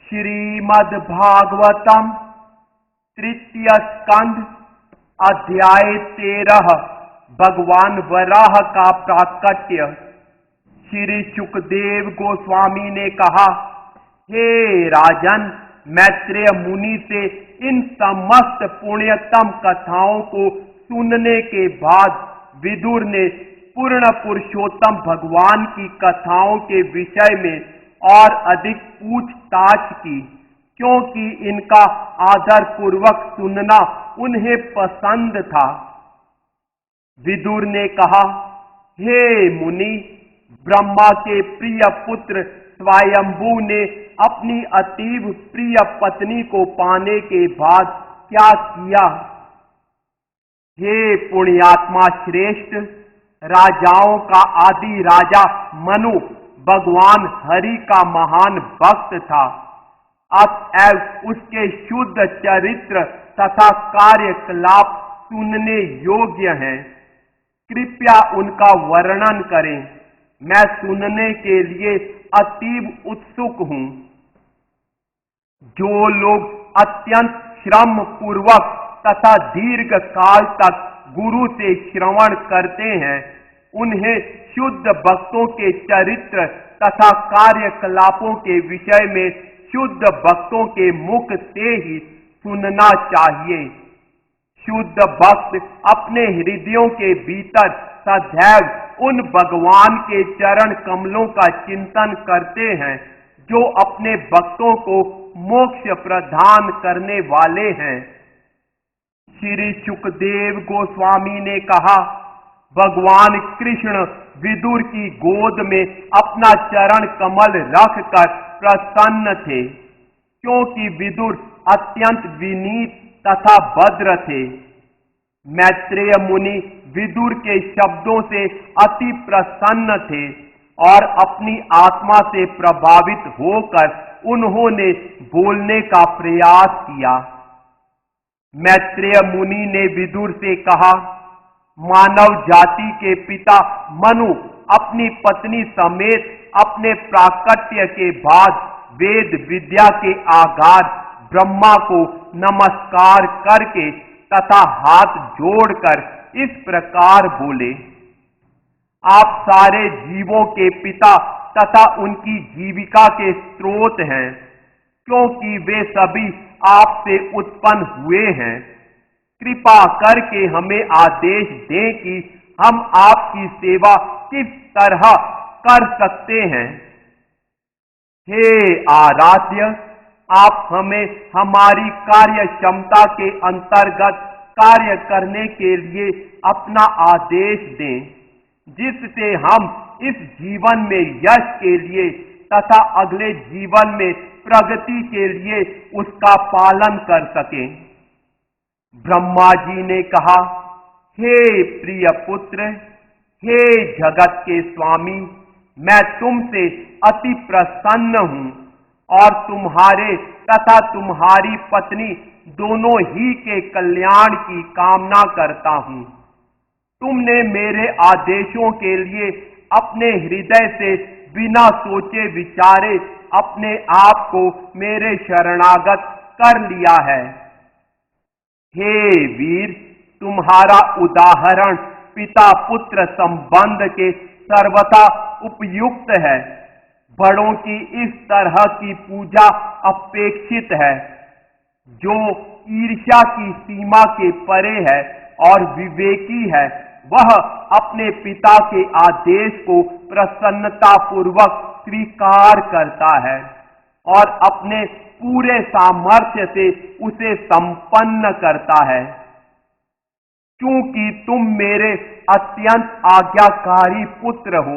श्रीमद् भागवतम तृतीय स्कंध अध्याय 13 भगवान वराह का प्राकट्य। श्री सुखदेव गोस्वामी ने कहा, हे राजन, मैत्रेय मुनि से इन समस्त पुण्यतम कथाओं को सुनने के बाद विदुर ने पूर्ण पुरुषोत्तम भगवान की कथाओं के विषय में और अधिक पूछताछ की, क्योंकि इनका आदर पूर्वक सुनना उन्हें पसंद था। विदुर ने कहा, हे मुनि, ब्रह्मा के प्रिय पुत्र स्वयंभू ने अपनी अतीव प्रिय पत्नी को पाने के बाद क्या किया? हे पुण्यात्मा श्रेष्ठ, राजाओं का आदि राजा मनु भगवान हरि का महान भक्त था। अतएव उसके शुद्ध चरित्र तथा कार्यकलाप सुनने योग्य हैं। कृपया उनका वर्णन करें, मैं सुनने के लिए अतीव उत्सुक हूं। जो लोग अत्यंत श्रम पूर्वक तथा दीर्घ काल तक गुरु से श्रवण करते हैं, उन्हें शुद्ध भक्तों के चरित्र तथा कार्यकलापों के विषय में शुद्ध भक्तों के मुख से ही सुनना चाहिए। शुद्ध भक्त अपने हृदयों के भीतर सदैव उन भगवान के चरण कमलों का चिंतन करते हैं जो अपने भक्तों को मोक्ष प्रदान करने वाले हैं। श्री सुखदेव गोस्वामी ने कहा, भगवान कृष्ण विदुर की गोद में अपना चरण कमल रखकर प्रसन्न थे, क्योंकि विदुर अत्यंत विनीत तथा भद्र थे। मैत्रेय मुनि विदुर के शब्दों से अति प्रसन्न थे और अपनी आत्मा से प्रभावित होकर उन्होंने बोलने का प्रयास किया। मैत्रेय मुनि ने विदुर से कहा, मानव जाति के पिता मनु अपनी पत्नी समेत अपने प्राकट्य के बाद वेद विद्या के आगार ब्रह्मा को नमस्कार करके तथा हाथ जोड़कर इस प्रकार बोले, आप सारे जीवों के पिता तथा उनकी जीविका के स्रोत हैं, क्योंकि वे सभी आपसे उत्पन्न हुए हैं। कृपा करके हमें आदेश दें कि हम आपकी सेवा किस तरह कर सकते हैं। हे आराध्य, आप हमें हमारी कार्य क्षमता के अंतर्गत कार्य करने के लिए अपना आदेश दें, जिससे हम इस जीवन में यश के लिए तथा अगले जीवन में प्रगति के लिए उसका पालन कर सकें। ब्रह्मा जी ने कहा, हे प्रिय पुत्र, हे जगत के स्वामी, मैं तुमसे अति प्रसन्न हूं और तुम्हारे तथा तुम्हारी पत्नी दोनों ही के कल्याण की कामना करता हूं। तुमने मेरे आदेशों के लिए अपने हृदय से बिना सोचे विचारे अपने आप को मेरे शरणागत कर लिया है। हे वीर, तुम्हारा उदाहरण पिता पुत्र संबंध के सर्वथा उपयुक्त है। बड़ों की इस तरह की पूजा अपेक्षित है। जो ईर्ष्या की सीमा के परे है और विवेकी है, वह अपने पिता के आदेश को प्रसन्नता पूर्वक स्वीकार करता है और अपने पूरे सामर्थ्य से उसे संपन्न करता है। क्योंकि तुम मेरे अत्यंत आज्ञाकारी पुत्र हो,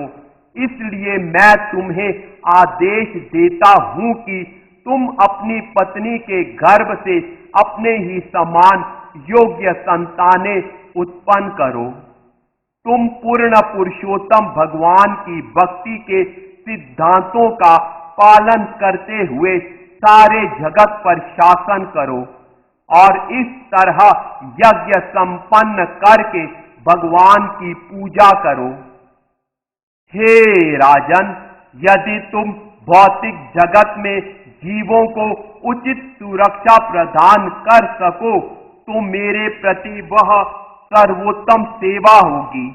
इसलिए मैं तुम्हें आदेश देता हूं कि तुम अपनी पत्नी के गर्भ से अपने ही समान योग्य संतानें उत्पन्न करो। तुम पूर्ण पुरुषोत्तम भगवान की भक्ति के सिद्धांतों का पालन करते हुए सारे जगत पर शासन करो और इस तरह यज्ञ संपन्न करके भगवान की पूजा करो। हे राजन, यदि तुम भौतिक जगत में जीवों को उचित सुरक्षा प्रदान कर सको तो मेरे प्रति वह सर्वोत्तम सेवा होगी।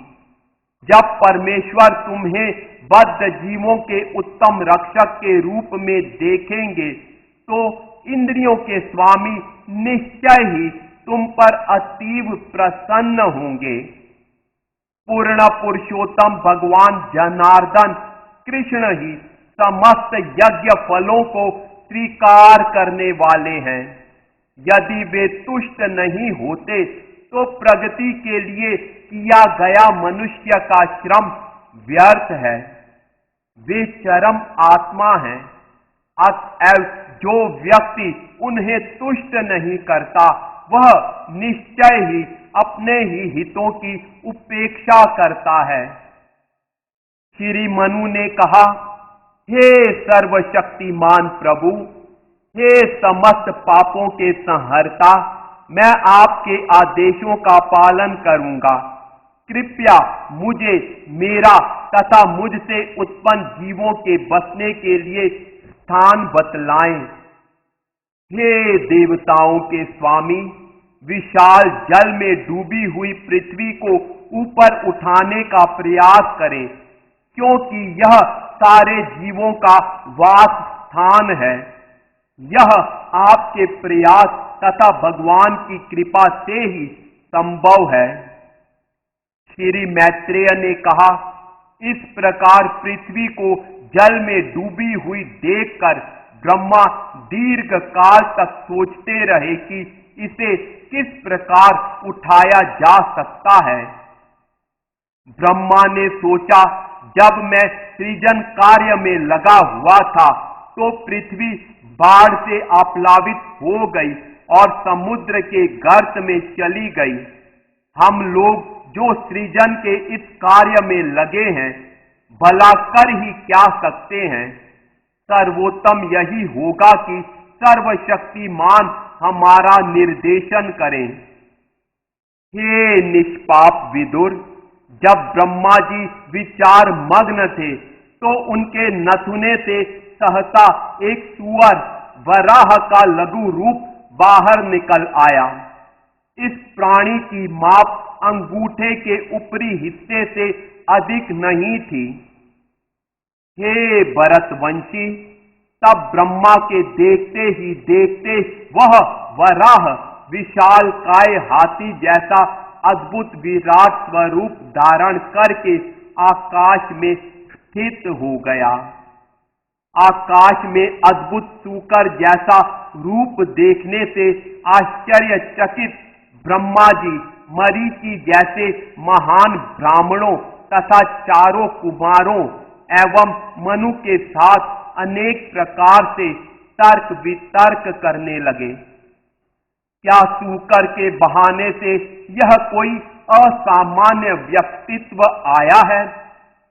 जब परमेश्वर तुम्हें बद्ध जीवों के उत्तम रक्षक के रूप में देखेंगे तो इंद्रियों के स्वामी निश्चय ही तुम पर अतीव प्रसन्न होंगे। पूर्ण पुरुषोत्तम भगवान जनार्दन कृष्ण ही समस्त यज्ञ फलों को स्वीकार करने वाले हैं। यदि वे तुष्ट नहीं होते तो प्रगति के लिए किया गया मनुष्य का श्रम व्यर्थ है। वे चरम आत्मा हैं, अतएव जो व्यक्ति उन्हें तुष्ट नहीं करता वह निश्चय ही अपने ही हितों की उपेक्षा करता है। श्री मनु ने कहा, हे सर्वशक्तिमान प्रभु, हे समस्त पापों के संहर्ता, मैं आपके आदेशों का पालन करूंगा। कृपया मुझे मेरा तथा मुझसे उत्पन्न जीवों के बसने के लिए स्थान बतलाएं। हे देवताओं के स्वामी, विशाल जल में डूबी हुई पृथ्वी को ऊपर उठाने का प्रयास करें, क्योंकि यह सारे जीवों का वास स्थान है। यह आपके प्रयास तथा भगवान की कृपा से ही संभव है। श्री मैत्रेय ने कहा, इस प्रकार पृथ्वी को जल में डूबी हुई देखकर ब्रह्मा दीर्घ काल तक सोचते रहे कि इसे किस प्रकार उठाया जा सकता है। ब्रह्मा ने सोचा, जब मैं सृजन कार्य में लगा हुआ था तो पृथ्वी बाढ़ से आप्लावित हो गई और समुद्र के गर्त में चली गई। हम लोग जो सृजन के इस कार्य में लगे हैं, भला कर ही क्या सकते हैं। सर्वोत्तम यही होगा कि सर्वशक्तिमान हमारा निर्देशन करें। हे निष्पाप विदुर, जब ब्रह्मा जी विचार मग्न थे तो उनके नथुने से सहसा एक सुअर वराह का लघु रूप बाहर निकल आया। इस प्राणी की माप अंगूठे के ऊपरी हिस्से से अधिक नहीं थी। हे भरतवंशी, तब ब्रह्मा के देखते ही देखते वह वराह विशाल काय हाथी जैसा अद्भुत विराट स्वरूप धारण करके आकाश में स्थित हो गया। आकाश में अद्भुत सूकर जैसा रूप देखने से आश्चर्यचकित ब्रह्मा जी मरीचि जैसे महान ब्राह्मणों तथा चारों कुमारों एवं मनु के साथ अनेक प्रकार से तर्क वितर्क करने लगे। क्या सूकर के बहाने से यह कोई असामान्य व्यक्तित्व आया है?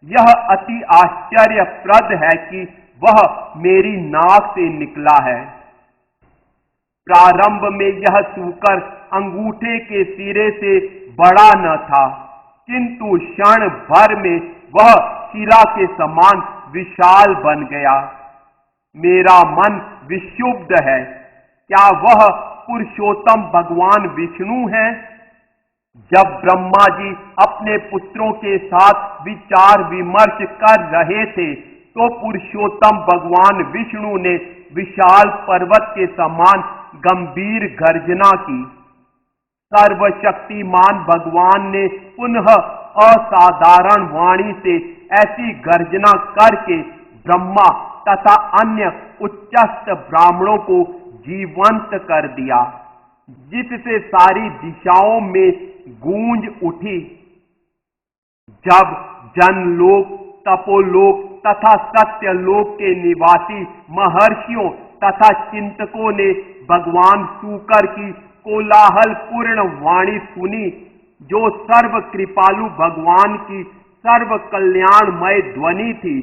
यह अति आश्चर्यप्रद है कि वह मेरी नाक से निकला है। प्रारंभ में यह सूकर अंगूठे के सिरे से बड़ा न था, किंतु क्षण भर में वह शिला के समान विशाल बन गया। मेरा मन विक्षुब्ध है। क्या वह पुरुषोत्तम भगवान विष्णु है? जब ब्रह्मा जी अपने पुत्रों के साथ विचार विमर्श कर रहे थे तो पुरुषोत्तम भगवान विष्णु ने विशाल पर्वत के समान गंभीर गर्जना की। सर्वशक्तिमान भगवान ने पुनः असाधारण वाणी से ऐसी गर्जना करके ब्रह्मा तथा अन्य उच्चस्थ ब्राह्मणों को जीवंत कर दिया, जिससे सारी दिशाओं में गूंज उठी। जब जन लोग तपोलोक तथा सत्यलोक के निवासी महर्षियों तथा चिंतकों ने भगवान शूकर की कोलाहल पूर्ण वाणी सुनी, जो सर्व कृपालु भगवान की सर्व कल्याणमय ध्वनि थी,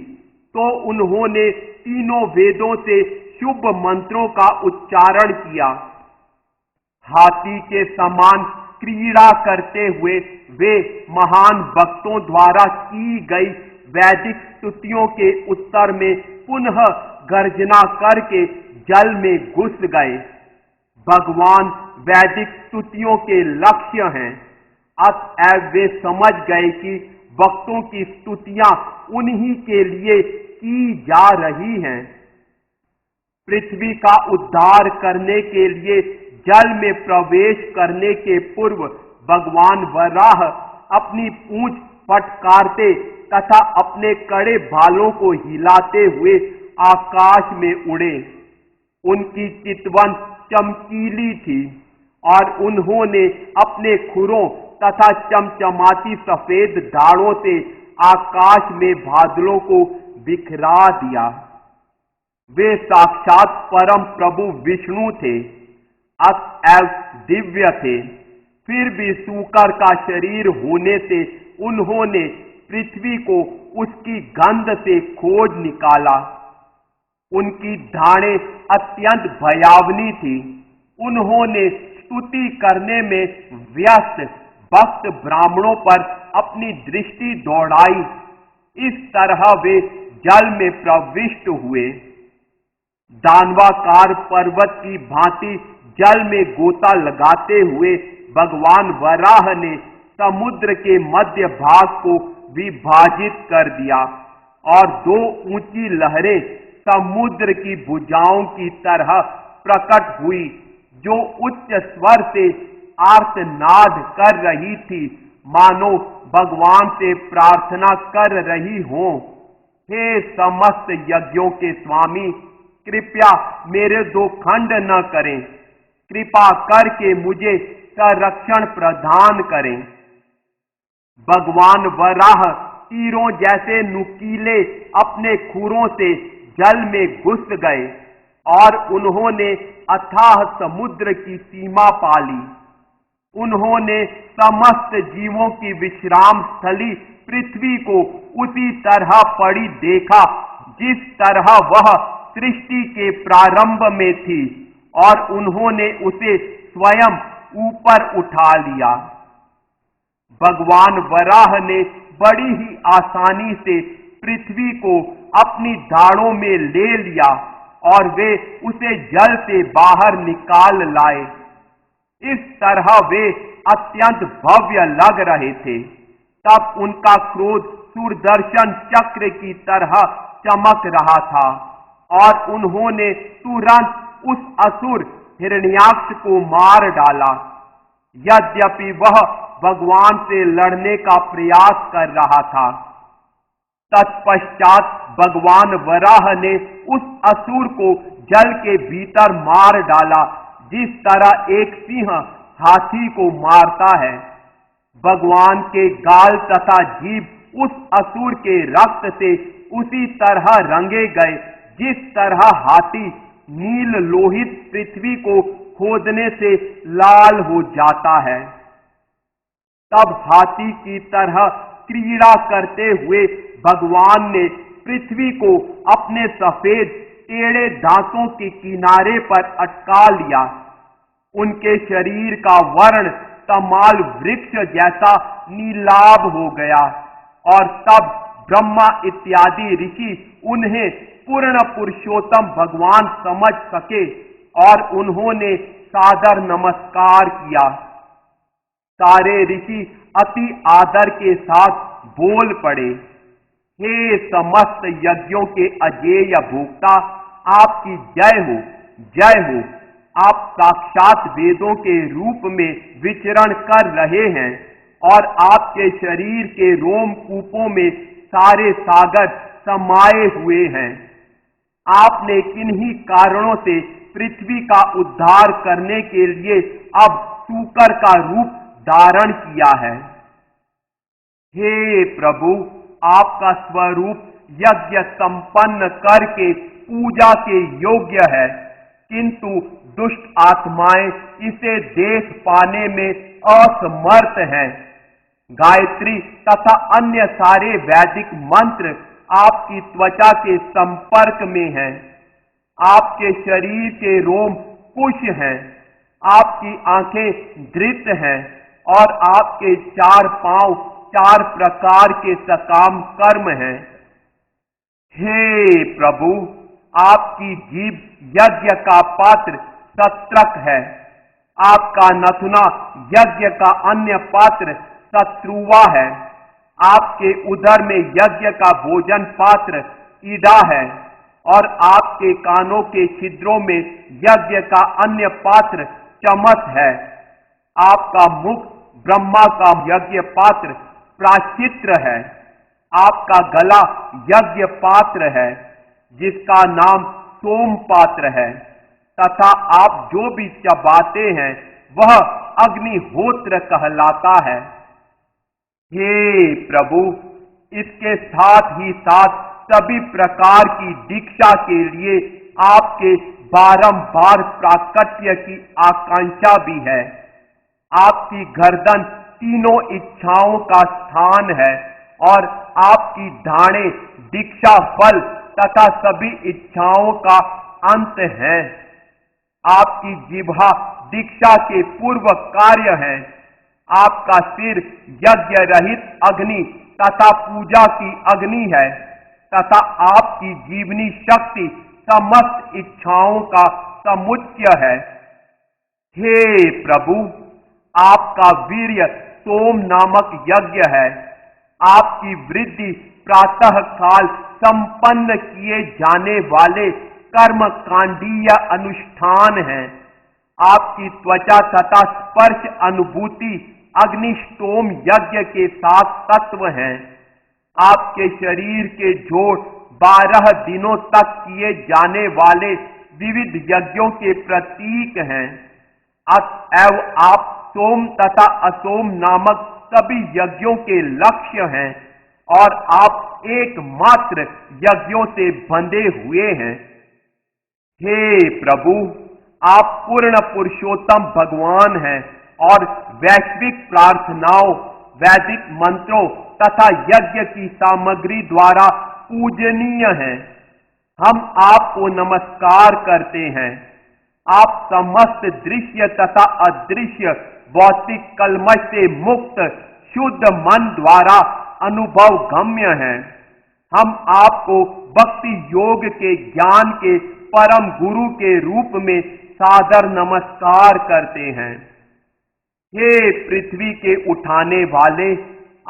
तो उन्होंने तीनों वेदों से शुभ मंत्रों का उच्चारण किया। हाथी के समान क्रीड़ा करते हुए वे महान भक्तों द्वारा की गई वैदिक स्तुतियों के उत्तर में पुनः गर्जना करके जल में घुस गए। भगवान वैदिक स्तुतियों के लक्ष्य हैं, अतएव वे समझ गए कि भक्तों की स्तुतियां उन्हीं के लिए की जा रही हैं। पृथ्वी का उद्धार करने के लिए जल में प्रवेश करने के पूर्व भगवान वराह अपनी पूंछ फटकारते तथा अपने कड़े भालों को हिलाते हुए आकाश में उड़े। उनकी चितवन चमकीली थी और उन्होंने अपने खुरों तथा चमचमाती सफेद दाढ़ों से आकाश में बादलों को बिखरा दिया। वे साक्षात परम प्रभु विष्णु थे, अतएव दिव्य थे। फिर भी शूकर का शरीर होने से उन्होंने पृथ्वी को उसकी गंध से खोज निकाला। उनकी धाड़ें अत्यंत भयावनी थी। उन्होंने स्तुति करने में व्यस्त भक्त ब्राह्मणों पर अपनी दृष्टि दौड़ाई। इस तरह वे जल में प्रविष्ट हुए। दानवाकार पर्वत की भांति जल में गोता लगाते हुए भगवान वराह ने समुद्र के मध्य भाग को विभाजित कर दिया और दो ऊंची लहरें समुद्र की भुजाओं की तरह प्रकट हुई, जो उच्च स्वर से आर्तनाद कर रही थी, मानो भगवान से प्रार्थना कर रही हो। हे समस्त यज्ञों के स्वामी, कृपया मेरे दो खंड न करें, कृपा करके मुझे संरक्षण प्रदान करें। भगवान वराह तीरों जैसे नुकीले अपने खुरों से जल में घुस गए और उन्होंने अथाह समुद्र की सीमा पा ली। उन्होंने समस्त जीवों की विश्राम स्थली पृथ्वी को उसी तरह पड़ी देखा जिस तरह वह सृष्टि के प्रारंभ में थी, और उन्होंने उसे स्वयं ऊपर उठा लिया। भगवान वराह ने बड़ी ही आसानी से पृथ्वी को अपनी दाढ़ों में ले लिया और वे उसे जल से बाहर निकाल लाए। इस तरह वे अत्यंत भव्य लग रहे थे। तब उनका क्रोध सुदर्शन चक्र की तरह चमक रहा था और उन्होंने तुरंत उस असुर हिरण्याक्ष को मार डाला। यद्यपि वह भगवान से लड़ने का प्रयास कर रहा था। तत्पश्चात भगवान वराह ने उस असुर को जल के भीतर मार डाला, जिस तरह एक सिंह हाथी को मारता है। भगवान के गाल तथा जीभ उस असुर के रक्त से उसी तरह रंगे गए जिस तरह हाथी नील लोहित पृथ्वी को खोदने से लाल हो जाता है। तब हाथी की तरह क्रीड़ा करते हुए भगवान ने पृथ्वी को अपने सफेद टेढ़े दांतों के किनारे पर अटका लिया। उनके शरीर का वर्ण तमाल वृक्ष जैसा नीलाभ हो गया और तब ब्रह्मा इत्यादि ऋषि उन्हें पूर्ण पुरुषोत्तम भगवान समझ सके और उन्होंने सादर नमस्कार किया। सारे ऋषि अति आदर के साथ बोल पड़े, हे समस्त यज्ञों के अजेय भोक्ता, आपकी जय हो, जय हो। आप साक्षात वेदों के रूप में विचरण कर रहे हैं और आपके शरीर के रोमकूपों में सारे सागर समाये हुए हैं। आपने किन्हीं कारणों से पृथ्वी का उद्धार करने के लिए अब शूकर का रूप धारण किया है। हे प्रभु, आपका स्वरूप यज्ञ संपन्न करके पूजा के योग्य है, किंतु दुष्ट आत्माएं इसे देख पाने में असमर्थ हैं। गायत्री तथा अन्य सारे वैदिक मंत्र आपकी त्वचा के संपर्क में हैं। आपके शरीर के रोम कुश हैं, आपकी आंखें धृत हैं और आपके 4 पांव 4 प्रकार के सकाम कर्म हैं। हे प्रभु, आपकी जीभ यज्ञ का पात्र सत्रक है, आपका नथुना यज्ञ का अन्य पात्र शत्रुवा है, आपके उदर में यज्ञ का भोजन पात्र ईडा है और आपके कानों के छिद्रों में यज्ञ का अन्य पात्र चमस है। आपका मुख ब्रह्मा का यज्ञ पात्र प्राचित्र है, आपका गला यज्ञ पात्र है जिसका नाम सोम पात्र है, तथा आप जो भी चबाते हैं वह अग्निहोत्र कहलाता है। हे प्रभु, इसके साथ ही साथ सभी प्रकार की दीक्षा के लिए आपके बारंबार प्राकट्य की आकांक्षा भी है। आपकी गर्दन तीनों इच्छाओं का स्थान है और आपकी दाढ़ें दीक्षा फल तथा सभी इच्छाओं का अंत है। आपकी जिह्वा दीक्षा के पूर्व कार्य है। आपका सिर यज्ञ रहित अग्नि तथा पूजा की अग्नि है तथा आपकी जीवनी शक्ति समस्त इच्छाओं का समुच्चय है। हे प्रभु, आपका वीर्य सोम नामक यज्ञ है। आपकी वृद्धि प्रातः काल संपन्न किए जाने वाले कर्मकांडीय अनुष्ठान है। आपकी त्वचा तथा स्पर्श अनुभूति अग्निष्टोम यज्ञ के साथ तत्व हैं। आपके शरीर के जोड़ 12 दिनों तक किए जाने वाले विविध यज्ञों के प्रतीक हैं। अतएव आप सोम तथा असोम नामक सभी यज्ञों के लक्ष्य हैं और आप एकमात्र यज्ञों से बंधे हुए हैं। हे प्रभु, आप पूर्ण पुरुषोत्तम भगवान हैं और वैश्विक प्रार्थनाओं, वैदिक मंत्रों तथा यज्ञ की सामग्री द्वारा पूजनीय हैं। हम आपको नमस्कार करते हैं। आप समस्त दृश्य तथा अदृश्य भौतिक कलमश से मुक्त शुद्ध मन द्वारा अनुभव गम्य हैं। हम आपको भक्ति योग के ज्ञान के परम गुरु के रूप में सादर नमस्कार करते हैं। हे पृथ्वी के उठाने वाले,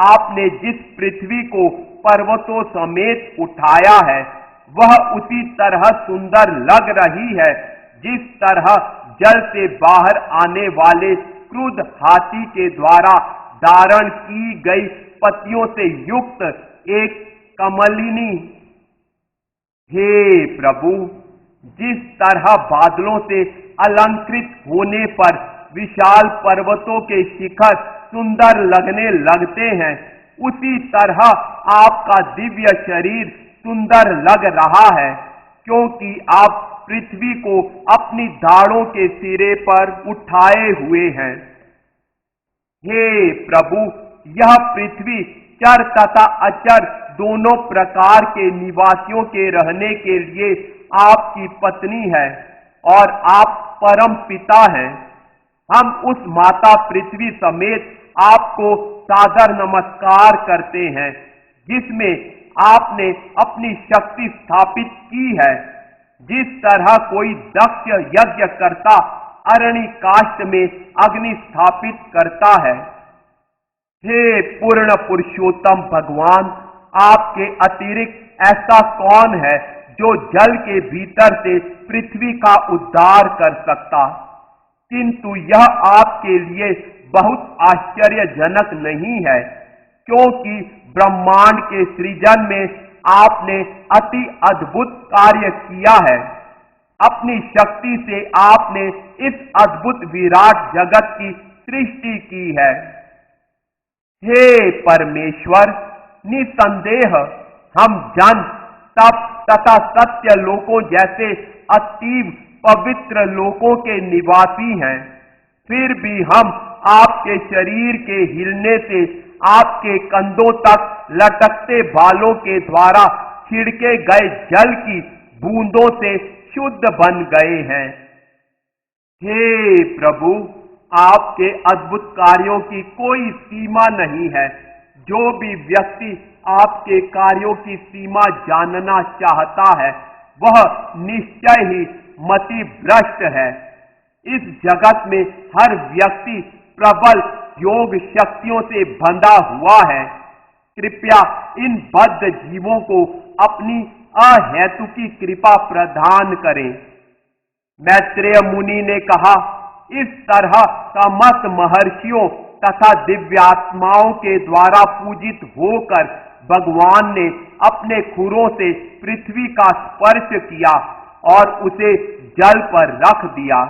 आपने जिस पृथ्वी को पर्वतों समेत उठाया है वह उसी तरह सुंदर लग रही है जिस तरह जल से बाहर आने वाले क्रुद्ध हाथी के द्वारा धारण की गई पत्तियों से युक्त एक कमलिनी। हे प्रभु, जिस तरह बादलों से अलंकृत होने पर विशाल पर्वतों के शिखर सुंदर लगने लगते हैं, उसी तरह आपका दिव्य शरीर सुंदर लग रहा है, क्योंकि आप पृथ्वी को अपनी दाढ़ों के सिरे पर उठाए हुए हैं। हे प्रभु, यह पृथ्वी चर तथा अचर दोनों प्रकार के निवासियों के रहने के लिए आपकी पत्नी है और आप परम पिता हैं। हम उस माता पृथ्वी समेत आपको सादर नमस्कार करते हैं जिसमें आपने अपनी शक्ति स्थापित की है। जिस तरह कोई दक्ष यज्ञ करता अरण्यकाष्ठ में अग्नि स्थापित करता है। हे पूर्ण पुरुषोत्तम भगवान, आपके अतिरिक्त ऐसा कौन है जो जल के भीतर से पृथ्वी का उद्धार कर सकता? किंतु यह आपके लिए बहुत आश्चर्यजनक नहीं है, क्योंकि ब्रह्मांड के सृजन में आपने अति अद्भुत कार्य किया है। अपनी शक्ति से आपने इस अद्भुत विराट जगत की सृष्टि की है। हे परमेश्वर, निसंदेह हम जन, तप तथा सत्य लोकों जैसे अतीव पवित्र लोकों के निवासी हैं। फिर भी हम आपके शरीर के हिलने से आपके कंधों तक लटकते बालों के द्वारा छिड़के गए जल की बूंदों से शुद्ध बन गए हैं। हे प्रभु, आपके अद्भुत कार्यों की कोई सीमा नहीं है। जो भी व्यक्ति आपके कार्यों की सीमा जानना चाहता है, वह निश्चय ही मति भ्रष्ट है। इस जगत में हर व्यक्ति प्रबल योग शक्तियों से बंधा हुआ है। कृपया इन बद्ध जीवों को अपनी अहेतुकी कृपा प्रदान करें। मैत्रेय मुनि ने कहा, इस तरह समस्त महर्षियों तथा दिव्यात्माओं के द्वारा पूजित होकर भगवान ने अपने खुरों से पृथ्वी का स्पर्श किया और उसे जल पर रख दिया।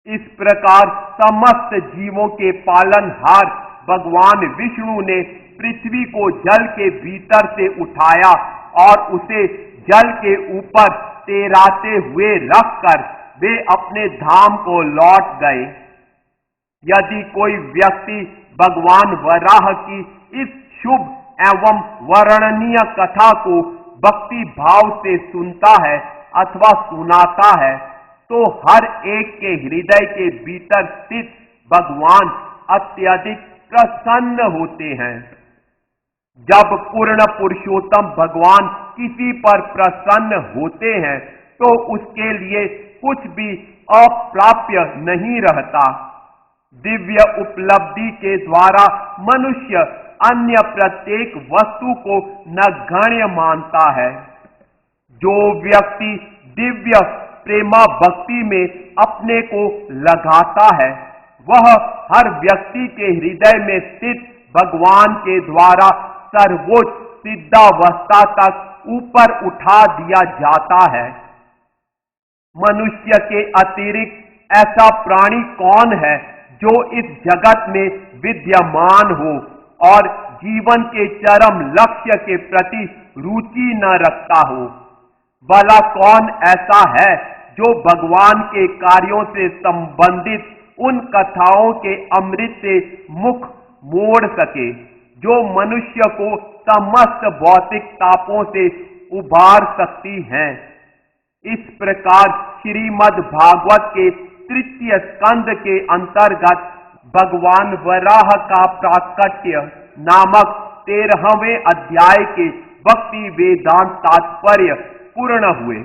इस प्रकार समस्त जीवों के पालनहार भगवान विष्णु ने पृथ्वी को जल के भीतर से उठाया और उसे जल के ऊपर तैराते हुए रखकर वे अपने धाम को लौट गए। यदि कोई व्यक्ति भगवान वराह की इस शुभ एवं वर्णनीय कथा को भक्ति भाव से सुनता है अथवा सुनाता है, तो हर एक के हृदय के भीतर स्थित भगवान अत्यधिक प्रसन्न होते हैं। जब पूर्ण पुरुषोत्तम भगवान किसी पर प्रसन्न होते हैं, तो उसके लिए कुछ भी अप्राप्य नहीं रहता। दिव्य उपलब्धि के द्वारा मनुष्य अन्य प्रत्येक वस्तु को नगण्य मानता है। जो व्यक्ति दिव्य प्रेमा भक्ति में अपने को लगाता है, वह हर व्यक्ति के हृदय में स्थित भगवान के द्वारा सर्वोच्च सिद्धावस्था तक ऊपर उठा दिया जाता है। मनुष्य के अतिरिक्त ऐसा प्राणी कौन है जो इस जगत में विद्यमान हो और जीवन के चरम लक्ष्य के प्रति रुचि न रखता हो? भला कौन ऐसा है जो भगवान के कार्यों से संबंधित उन कथाओं के अमृत से मुख मोड़ सके, जो मनुष्य को समस्त भौतिक तापों से उबार सकती हैं? इस प्रकार श्रीमद् भागवत के तृतीय स्कंद के अंतर्गत भगवान वराह का प्राकट्य नामक 13वें अध्याय के भक्ति वेदांत तात्पर्य पूर्ण हुए।